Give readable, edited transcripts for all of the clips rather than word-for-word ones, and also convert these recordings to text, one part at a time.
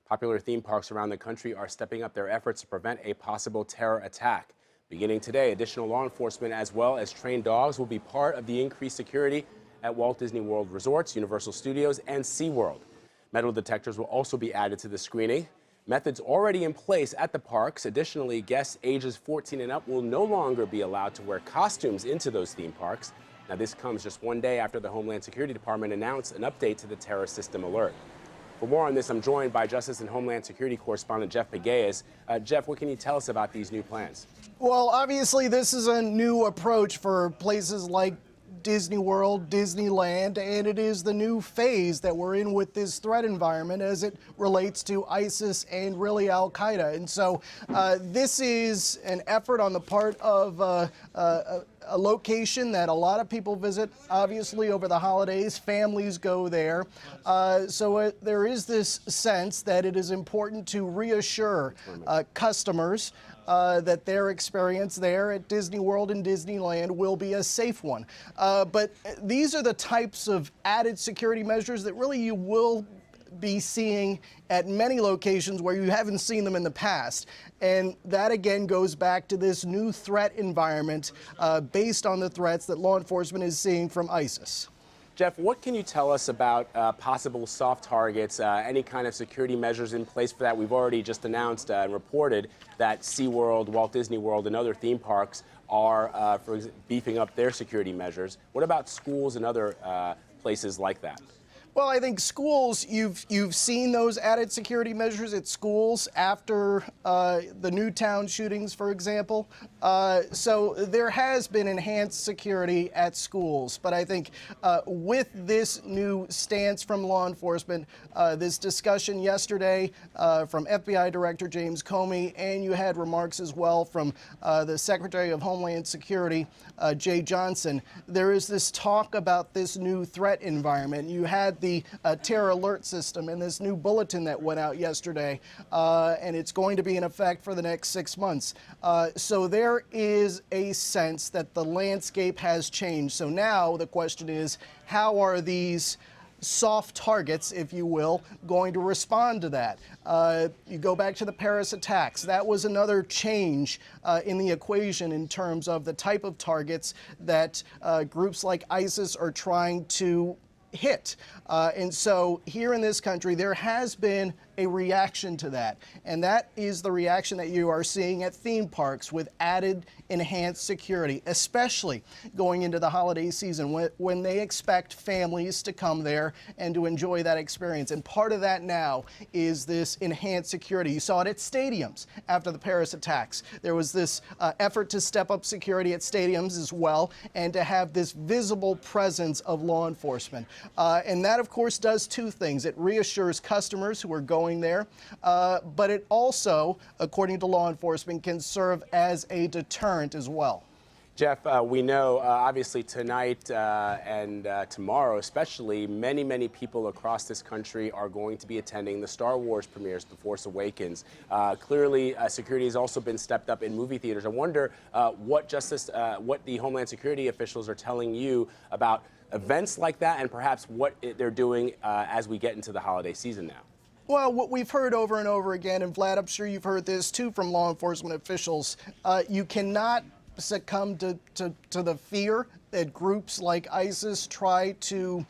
Popular theme parks around the country are stepping up their efforts to prevent a possible terror attack. Beginning today, additional law enforcement as well as trained dogs will be part of the increased security at Walt Disney World Resorts, Universal Studios, and SeaWorld. Metal detectors will also be added to the screening. Methods already in place at the parks. Additionally, guests ages 14 and up will no longer be allowed to wear costumes into those theme parks. Now, this comes just one day after the Homeland Security Department announced an update to the terror system alert. For more on this, I'm joined by Justice and Homeland Security correspondent Jeff Pegues. Jeff, what can you tell us about these new plans? Well, obviously, this is a new approach for places like Disney World, Disneyland, and it is the new phase that we're in with this threat environment as it relates to ISIS and really Al-Qaeda. And so this is an effort on the part of a location that a lot of people visit, obviously, over the holidays. Families go there. There is this sense that it is important to reassure customers that their experience there at Disney World and Disneyland will be a safe one. But these are the types of added security measures that really you will be seeing at many locations where you haven't seen them in the past. And that again goes back to this new threat environment based on the threats that law enforcement is seeing from ISIS. Jeff, what can you tell us about possible soft targets, any kind of security measures in place for that? We've already just announced and reported that SeaWorld, Walt Disney World, and other theme parks are beefing up their security measures. What about schools and other places like that? Well, I think schools, you've seen those added security measures at schools after the Newtown shootings, for example. So there has been enhanced security at schools. But I think with this new stance from law enforcement, this discussion yesterday from FBI Director James Comey, and you had remarks as well from the Secretary of Homeland Security, Jay Johnson, there is this talk about this new threat environment. You had the terror alert system and this new bulletin that went out yesterday, and it's going to be in effect for the next 6 months. So there is a sense that the landscape has changed. So now the question is, how are these soft targets, if you will, going to respond to that? You go back to the Paris attacks. That was another change in the equation in terms of the type of targets that groups like ISIS are trying to hit. And so here in this country, there has been a reaction to that. And that is the reaction that you are seeing at theme parks with added enhanced security, especially going into the holiday season when they expect families to come there and to enjoy that experience. And part of that now is this enhanced security. You saw it at stadiums after the Paris attacks. There was this effort to step up security at stadiums as well and to have this visible presence of law enforcement. And that, of course, does two things. It reassures customers who are going there, but it also, according to law enforcement, can serve as a deterrent as well. Jeff, we know obviously tonight and tomorrow especially, many people across this country are going to be attending the Star Wars premieres, The Force Awakens. Clearly, security has also been stepped up in movie theaters. I wonder what the Homeland Security officials are telling you about events like that and perhaps what they're doing as we get into the holiday season now. Well, what we've heard over and over again, and Vlad, I'm sure you've heard this too from law enforcement officials, you cannot succumb to the fear that groups like ISIS try to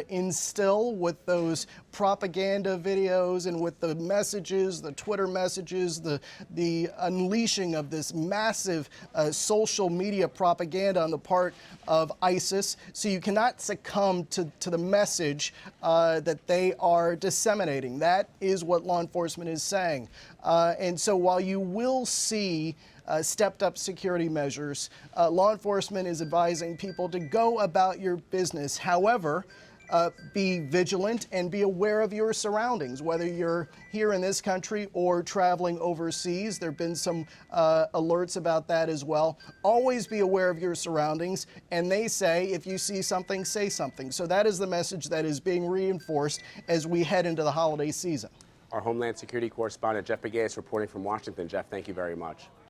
instill with those propaganda videos and with the messages, the Twitter messages, the unleashing of this massive social media propaganda on the part of ISIS. So you cannot succumb to the message that they are disseminating. That is what law enforcement is saying. And so while you will see stepped up security measures, law enforcement is advising people to go about your business. However, be vigilant and be aware of your surroundings, whether you're here in this country or traveling overseas. There have been some alerts about that as well. Always be aware of your surroundings, and they say if you see something, say something. So that is the message that is being reinforced as we head into the holiday season. Our Homeland Security correspondent Jeff Pegues reporting from Washington. Jeff, thank you very much.